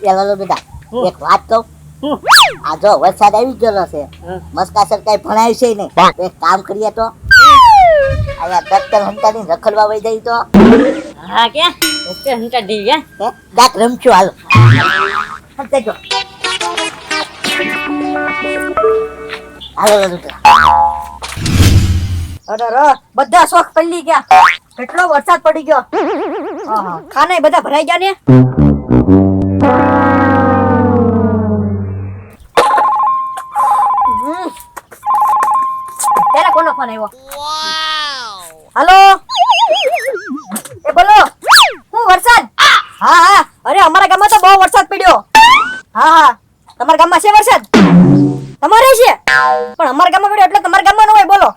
એ લાલો બેટા એક વાત કહું આ જો વરસાદ આવી ગયેલો છે મસ્કાસર કઈ ભણાય છે નહીં એક કામ કરીએ તો આયા ડોક્ટર હંતાની રખડવા વઈ જઈ તો હા કે ઓકે હંતા દી ગયા દાંત રમશું હાલો હંતા જો હાલો લાલો અરે બધા શોખ પલ્લી ગયા કેટલો વરસાદ પડી ગયો ખાને બધા ભરાઈ ગયા ને પેલા કોનો ફોન આવ્યો હાલો એ બોલો હું વરસાદ હા અરે અમારા ગામમાં તો બહુ વરસાદ પડ્યો હા તમારા ગામમાં છે વરસાદ તમારે છે પણ અમારા ગામમાં પડ્યો એટલે તમારા ગામમાં ન હોય બોલો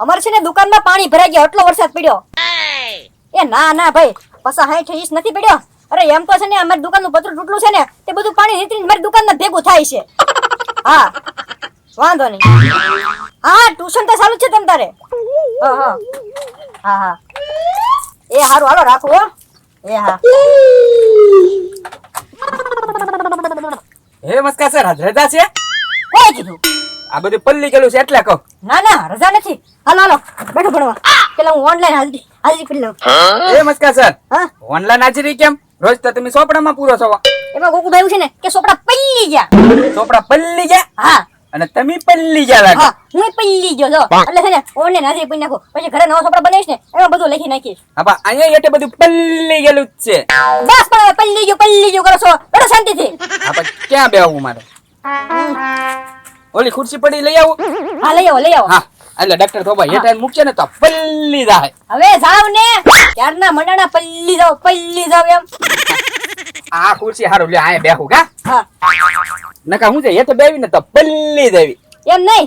અમારે છે ને દુકાનમાં પાણી ભરાઈ ગયા એટલો વરસાદ પડ્યો એ ના ભાઈ પાછા 60 ઇંચ નથી પડ્યો અરે એમ તો છે ને અમારી દુકાનનું પતરું તૂટલું છે ને તે બધું પાણી નીકળીને મારી દુકાનમાં ભેગું થાય છે હા વાંધો નહીં હા ટ્યુશન તો ચાલુ છે તમ તારે હા એ હારું હાલો રાખો હો એ હા હે મસ્કા સર રજા છે કોઈ કીધું આ બધું પલ્લી ગયેલું છે એટલે કહો ના રજા નથી હાલો બેઠો ભણવા પેલા હું ઓનલાઈન હાજરી કરી લઉં હે મસ્કા સર હા ઓનલાઈન હાજરી કેમ રોજ તો તમે ચોપડામાં પૂરો છો એમાં ગોકુભાઈ એવું છે ને કે સોપડા પલ્લી ગયા ચોપડા પલ્લી ગયા હા અને તમે પલ્લી ગયા લાગે હા હું પલ્લી ગયો જો એટલે છે ને ઓનલાઈન હાજરી કરી નાખો પછી ઘરે નવો સોપડા બનાવીશ ને એમાં બધું લખી નાખીશ હા બા અહીંયા એટલે બધું પલ્લી ગયેલું જ છે બસ પણ હવે પલ્લી ગયું કરો છો બડો શાંતિથી હા પણ ક્યાં બેહવું મારે ઓલી ખુરશી પડી લઈ આવું હા લઈ આવો હા એટલે ડોક્ટર થોબા હેઠા મૂકશે ને તો પલ્લી જાય હવે જાવ ને ક્યારના મંડાણા પલ્લી જાવ એમ આ ખુરશી હારું લે આયા બેહું કા હા નકા હું છે હેઠે બેવી ને તો પલ્લી દેવી એમ નહીં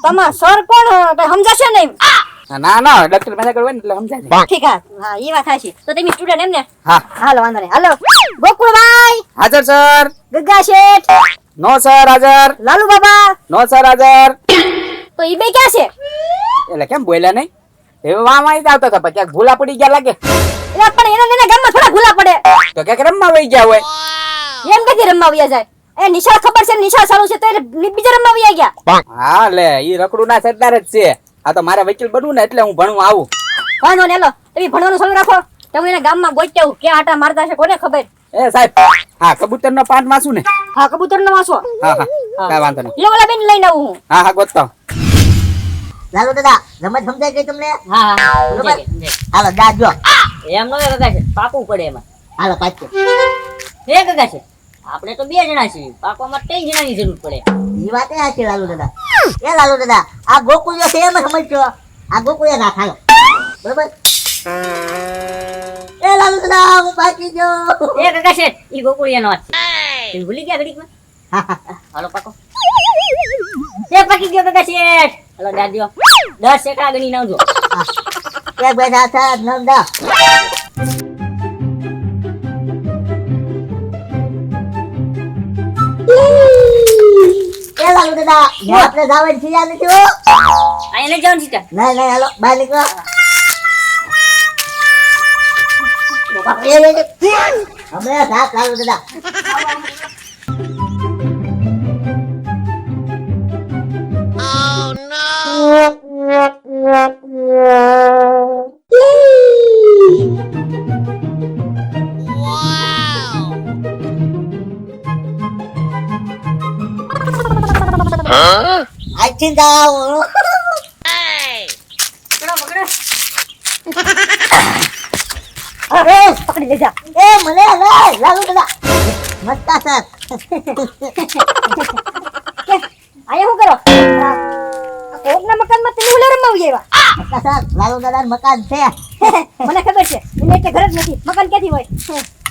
તમાર સર કોણ કઈ સમજાશે નહીં ના ડોક્ટર પાસે કરવે ને એટલે સમજાય જાય. ઠીક હા ઈ વાત સાચી તો તમે સ્ટુડન્ટ એમ ને હા હાલો વાંધો નહીં હાલો ગોકુળભાઈ હાજર સર ગગા શેઠ નો સર હાજર લાલુ બાબા નો સર હાજર તો ઈ બે ક્યાં છે એટલે કેમ બોલ્યા નહીં હવે વામ આવી આવતા હતા પણ ક્યાંક ભૂલા પડી ગયા લાગે એટલે પણ એના ગામમાં થોડા ભૂલા પડે તો ક્યાંક રમવા વહી ગયા હોય એમ કદી રમવા વ્યા જાય એ નિશાળ ખબર છે નિશાળ ચાલુ છે તો એ બીજા રમવા વ્યા ગયા હા લે ઈ રખડું ના સરદાર જ છે આ તો મારે વકીલ બનવું ને એટલે હું ભણવા આવું વાંધો ને લો તમે ભણવાનું ચાલુ રાખો તમે એના ગામમાં ગોત્યા ક્યાં આટા મારતા છે કોને ખબર એ સાહેબ હા કબૂતર નો પાઠ વાંચું ને હા કબૂતર નો વાંચો હા કાંઈ વાંધો નહીં લે ઓલા બેન લઈને આવું હું હા ગોતતો લાલો દાદા રમત સમજાય ગઈ તમને હા બરોબર હાલો દા જો એમ નો ગગા છે પાકવું પડે એમાં હાલો પાછો હે ગગા છે આપણે તો 2 જણા છીએ પાકવામાં 3 જણાની જરૂર પડે ઈ વાત એ છે લાલો દાદા એ લાલો દાદા આ ગોકુળિયો છે એમ સમજજો આ ગોકુળિયા ના ખાલો બરોબર એ લાલો દાદા હું બાકી ગયો હે ગગા છે ઈ ગોકુળિયાનો વાત છે તમે ભૂલી ગયા ઘડીકમાં હાલો પાકો એ પાકી ગયો ગગા છે હાલો દાદીઓ 10 સેકડા ગણી નાવજો એક બેઠા હતા નંદા એ લાલો દાદા આપણે જાવન છીએ નથી હો આઈને જવાનું છે નહીં હાલો બહાર નીકળો હમણાં સાથ લાલો દાદા આજથી જાઓ અરે પકડી લેજા એ મને લાલો દાદા મસ્તા સર આયા શું કરો કોકના મકાનમાં તમે ઓલા રમવા આવ્યા મસ્તા સર લાલો દાદા મકાન છે મને ખબર છે એને એટલે ઘર જ નથી મકાન ક્યાંથી હોય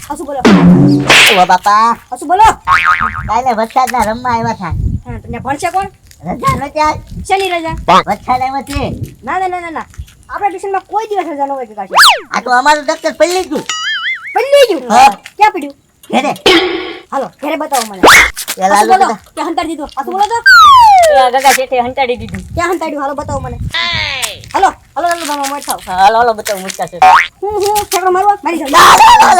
હસુ બોલો ઓ બાપા હસુ બોલો કાલે વરસાદના રમવા આવ્યા હતા હા તને ભણશે કોણ રજા નથી આજ શેની રજા વરસાદ આવ્યો છે ના આપણે ટ્યુશનમાં કોઈ દિવસ રજા ન હોય કે કાશે આ તો અમારું દફતર પલ્લી ગયું પલ્લી ગયું હા. ક્યાં પડ્યું ઘરે હાલો ઘરે બતાવો મને એ લાલો બોલો દાદા ક્યાં હંતાડી દીધું હસુ બોલો તો ગગા છે તે હંતાડી દીધું ક્યાં હંતાડ્યું હાલો બતાવો મને હાલો હાલો હાલો મામા મોટ થાવ હાલો હાલો બતાવો મુસ્કા છે હું ઠેકડો મારવો મારી જાવ ના, ના, ના,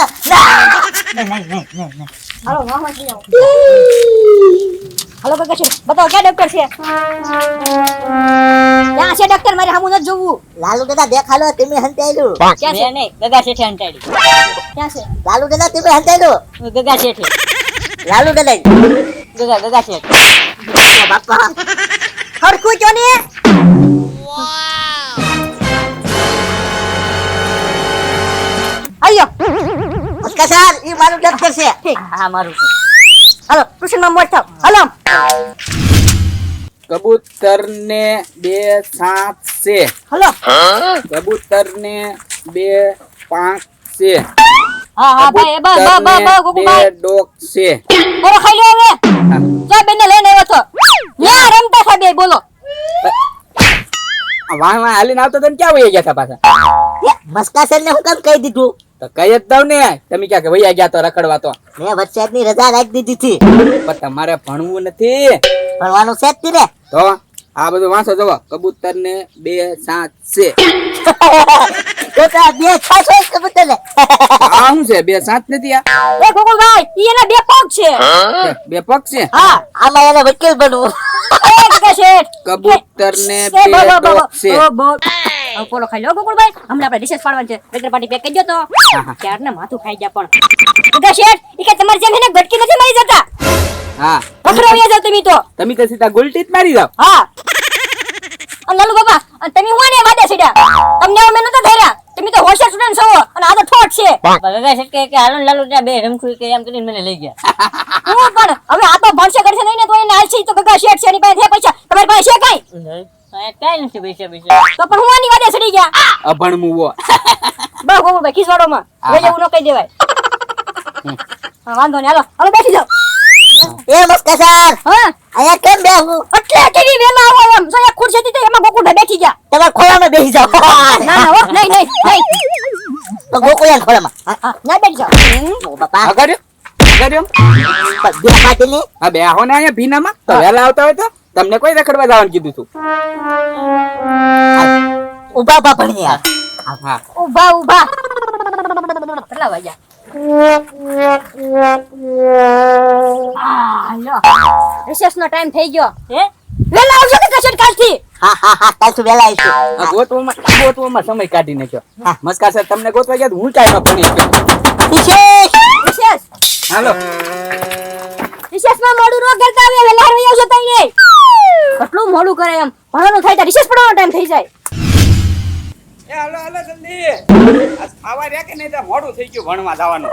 ના. નહીં. હાલો મામા જઈ આવો હાલો કાકા છે બતાવો ક્યાં ડોક્ટર છે ક્યાં છે ડોક્ટર મારે સામું નથી જોવું લાલુ દાદા દેખાડો તમે હંતાયેલું. ક્યાં છે મેં નહીં ગગા શેઠે હંતાડી ક્યાં છે લાલુ દાદા તમે હંતાયેલું. ગગા શેઠે લાલુ દાદા ગગા શેઠ બાપા હરખું જો ને આયો મસ્કા સર ઈ મારું ડોક્ટર છે. ઠીક હા મારું છે હાલો ટ્યુશનમાં મોટ થાવ હાલો કબૂતર ને 2 સાત છે. હાલો કબૂતર ને 2 પાંખ છે. હા હા ભાઈ બા બા બા બા ગુગુ ભાઈ 2 ડોક છે. બોલો ખાઈ લો હવે જો બેને લઈને આવ્યો છો ન્યા રમતા હતા બે બોલો વાહ વાહ હાલીને આવતો તને ક્યાં વહી ગયા હતા પાછા? મસ્કા સર ને હું કામ કહી દીધું. તો કઈ જ દઉં ને તમે ક્યાં કે વહી ગયા તો રખડવા તો. મેં વરસાદની રજા રાખી દીધી હતી. પણ તમારે ભણવું નથી ભણવાનું છે જ ને. તો આ બધું વાંચો જવો. કબૂતર ને 2 સાત છે. તો તો આ બે છાસો જ કબૂતર ને. આ શું છે 2 સાત નથી આ? એ ગુગુ ભાઈ ઈ એના બે પગ છે 2 પગ છે. હા આમાં એને વકીલ બનવું. એ કાકા શેઠ કબૂતર ને એ બો 2 બો ડોક છે. બો પોલો ખાઈ લો ગુગુ ભાઈ હમણાં આપણે રિસેસ પાડવાનું છે બેકર પાર્ટી પેક કરી દો તો ક્યાર ને માથું ખાઈ ગયા પણ કાકા શેઠ ઈ કે તમારી જેમ એને ગટકી નથી મારી જતા હા પકડો આવ્યા જાવ તમે તો તમે તો સીધા ગુલટી જ મારી જાવ. હા અને લાલુ બાબા અને તમે હું ને વાડે સીડા તમને અમે નતા ધર્યા તમે તો હોશિયાર સ્ટુડન્ટ છો અને આ તો ઠોઠ છે ગગા શેઠ કે હાલો ને લાલુ ત્યાં બે રમખું કે એમ કરીને મને લઈ ગયા હું પણ હવે આ તો ભણશે કરશે નહીં ને તો એને હાલશે તો ગગા શેઠ છે એની પાસે છે પૈસા તમારી પાસે છે કઈ કાંઈ નથી પૈસા તો પણ હું આની વાડે સડી ગયા અભણ મુવો. બસ ગોગુ ભાઈ ખીસવાડોમાં લઈ જવું ન કહી દેવાય હા વાંધો નહીં હાલો હાલો બેસી જાઓ એ મસ્કા સર હા અહીંયા કેમ બેહું? એટલે કેવી વેલા આવો એમ જો એક ખુરશી હતી એમાં ગોકુડા બેઠી ગયા તમારા ખોળામાં બેસી જાઓ. ના ના હો નહીં નહીં નહીં તો ગોકુળિયા ખોળામાં. હા ના બેઠી જાઓ ઓ બાપા અગર્યો અગર્યો. બે પાટીની હા બે આવો ને અહીંયા ભીનામાં તો વહેલા આવતા હોય તો તમને કોઈ રખડવા જવાનું કીધું તું. ઉભા ઉભા ભણીએ યાર. હા ઊભા ઊભા કેટલા વાગ્યા લો રિસેસ નો ટાઈમ થઈ ગયો હે વેલા આવજો કે કશેટ કાલથી હા કાલથી વહેલા આવીશું. આ ગોતવામાં સમય કાઢી નાખ્યો. મસ્કા સર તમને ગોતવા ગયા તો હું ટાઈમ ભણી ગયો. વિશેષ રિસેસ હાલો રિસેસ માં મોડું નો કરતા આવે વેલા આવી આવજો તઈને કેટલું મોડું કરે એમ ભણવાનું થાય તો રિસેસ પડવાનો ટાઈમ થઈ જાય એ હાલો હાલો જલ્દી. આ ખાવા રહ્યા કે નહીં તો મોડું થઈ ગયું ભણવા જવાનું.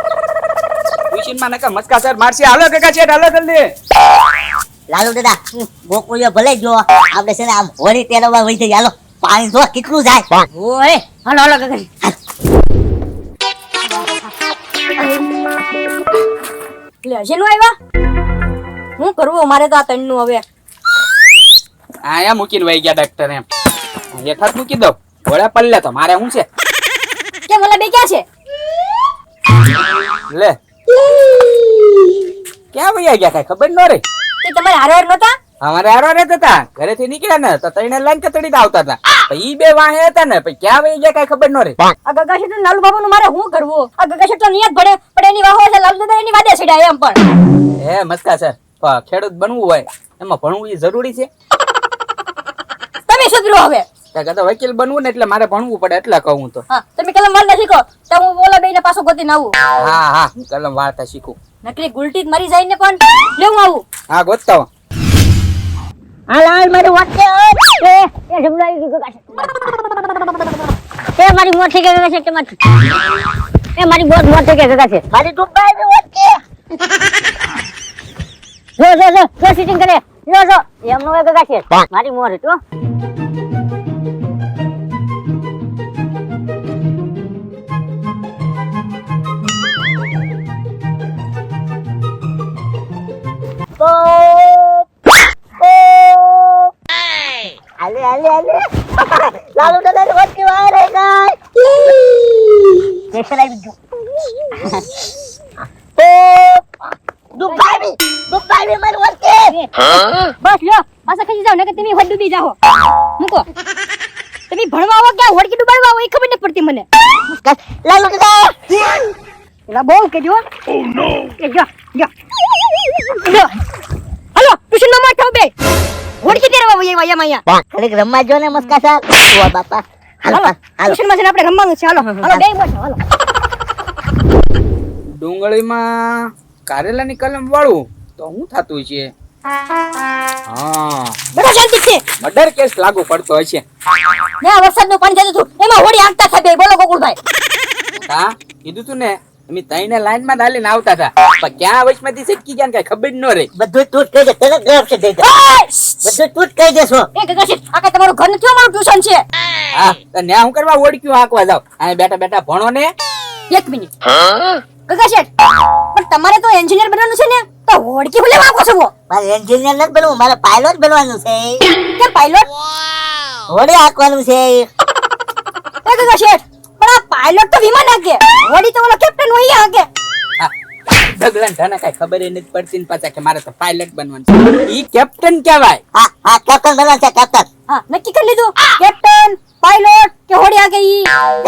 ટ્યુશનમાં નકા મસ્કા સર મારશે. હાલો કાકા છે હાલો જલ્દી. લાલુ દાદા ગોકુળિયો ભલે જો આપણે છે ને આમ હોળી તેરવા વહી જઈએ. હાલો પાણી જો કેટલું જાય. ઓય હાલો હાલો ગગા એટલે હશે નું આવ્યા હું કરવું મારે તો આ તણ નું હવે આયા મૂકીને વહી ગયા ડાક્ટર એમ. હેઠાત મૂકી દો. ઘોડા પલ્લે તો મારે શું છે? કેમ ઓલા બે ક્યાં છે લે ક્યાં વહી ગયા કઈ ખબર ન રહી. તે તમારે હારે નહોતા અમારે હારો રહેતા હતા. ઘરેથી નીકળ્યા ને તો તઈને લાઈન કતડી આવતા હતા. ઈ બે વાહે હતા ને પછી ક્યાં વહી ગયા કઈ ખબર ન રહી. આ ગગા શેઠ લાલુ બાબુ નું મારે શું કરવું આ ગગા શેઠ તો નિયત ભણે પણ એની વાહો છે લાલુ દાદા એની વાદે છડ્યા એમ પણ હે મસ્કા સર ખેડૂત બનવું હોય એમાં ભણવું એ જરૂરી છે. તમે સુધરો હવે તો વકીલ બનવું ને એટલે મારે ભણવું પડે એટલે કહું તો. હા તમે કલમ વાળતા શીખો તો હું ઓલા બેને પાછો ગોતીને આવું હા હા કલમ વાર્તા શીખું. નકરી ગુલટી જ મરી જાય ને પણ લેવું આવું હા ગોતતા હો. હાલ હાલ મારી વાત કે એ જમલા આવી ગયું ગગા શેઠ એ મારી મોટ થઈ ગઈ ગગા શેઠ તમારી એ મારી મોટ થઈ ગઈ ગગા શેઠ મારી ડૂબાઈ ગઈ હોત કે જો સીટિંગ કરે જો એમનો હોય ગગા શેઠ મારી મોર હતો હાલે લાલુ દાદા ની હોત ની વાર હે ગઈ. પ્રેશર આવી ગયું. ડૂબાઈ મારી હોત કે બસ લ્યો પાછા ખસી જાવ નકર તમે હોડ ડૂબી જાઓ મૂકો તમે ભણવા આવો કે હોડકી ડુબાડવા આવો એ ખબર નથી પડતી મને. લાલુ દાદા એલા બહુ કેજો. ઓ નો. એ જા. હાલો ટ્યુશન માં થાવ બે. હોડકી તેરવા વઈ આવ્યા અહીંયા. ઘડીક રમવા જો ને મસ્કા સર ઓ બાપા હાલો હાલો હાલો ટ્યુશન માં છે ને આપણે રમવાનું છે. હાલો હાલો બે બેઠો હાલો. ડુંગળીમાં કારેલાની કલમ વાળું તો હું થતું છે? હા, બેઠો શાંતિ છે. મર્ડર કેસ લાગુ પડતો હશે. ને આ વરસાદનું પાણી જતું હતું એમાં હોડી આગતા થાય બે. બોલો ગોકુળભાઈ. હા, કીધું તું ને અમે તઈને લાઈનમાં દાલીને આવતા હતા, પણ ક્યાં વચમાંથી સટકી ગયા ને કઈ ખબર જ ન રહી. બધું તું જ કહી દે તને ગ્રાફ છે દઈ દે બધું તું જ કહી દેશો એ ગગા આ કે તમારું ઘર નથી અમારું ટ્યુશન છે. હા, તો ન્યા હું કરવા ઓળખ્યું હાંકવા જાવ? અહીં બેઠા બેઠા ભણો ને. એક મિનિટ ગગા શેઠ, પણ તમારે તો એન્જિનિયર બનવાનું છે ને, તો હોડકી ભલે વાંકો છો. મારે એન્જિનિયર નથી બનવું મારે પાયલોટ બનવાનું છે કેમ પાયલોટ? હોડે હાંકવાનું છે એ ગગા શેઠ, પણ આ પાયલોટ તો વિમાન હાકે, હોડી તો ઓલો કેપ્ટન હોય હાકે. હા, ઢગલા ને ઢાના કઈ ખબર ય નથી પડતી ને પાછા કે મારે તો પાયલટ બનવાનું છે. ઈ કેપ્ટન કહેવાય. હા હા કેપ્ટન બનવાનું છે કેપ્ટન હા નક્કી કરી લીધું. કેપ્ટન, પાયલોટ કે હોડી હાકે ઈ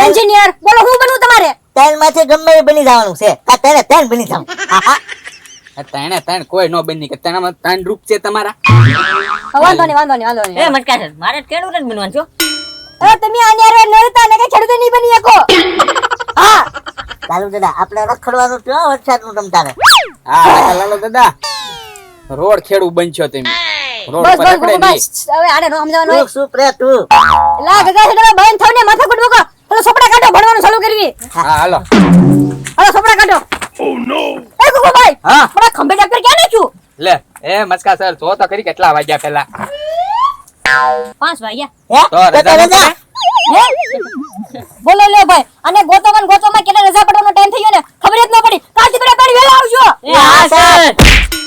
એન્જિનિયર, બોલો હું બનવું તમારે? ત્રણ માંથી ગમે એ બની જવાનું છે કા તેને ત્રણ બની જાવ હા હા ત્રણે ત્રણ કોઈ નો બની કે ત્રણમાં ત્રણ રૂપ છે તમારા. વાંધો નહીં. એ મટકા સર મારે ખેડૂત જ બનવાનું છો. હવે તમે આને હારે નડતા ને કે ખેડૂત નહીં બની શકો. હા લાલુ દાદા આપણે રખડવાનું છે વરસાદનું તમતારે હા, લાલો દાદા રોડ ખેડૂ બનશો તમે. રોડ બસ પર બસ રખડે નહીં. બસ હવે આને નો સમજાવવાનું હોય. તું શું પ્રે તું લા ગગા છે તમે બંધ થાવ ને માથા કુટ મૂકો. હાલો સોપડા કાઢો, ભણવાનું ચાલુ કરવી. હા, હાલો. હાલો સોપડા કાઢો. ઓ નો એ ગુગુ ભાઈ, હા. થોડા ખંભે ડોક્ટર ક્યાં નાખ્યું? લે એ મસ્કા સર જો તો ખરી કેટલા વાગ્યા પેલા. 5 વાગ્યા. હે તો રજા તો નથી? હે બોલો લે ભાઈ, અને ગોતોમાં કેટલા રજા પડવાનો ટાઈમ થઈ ગયો ને ખબર જ ન પડી. કાલથી બધા વેલા આવજો. એ હા સર.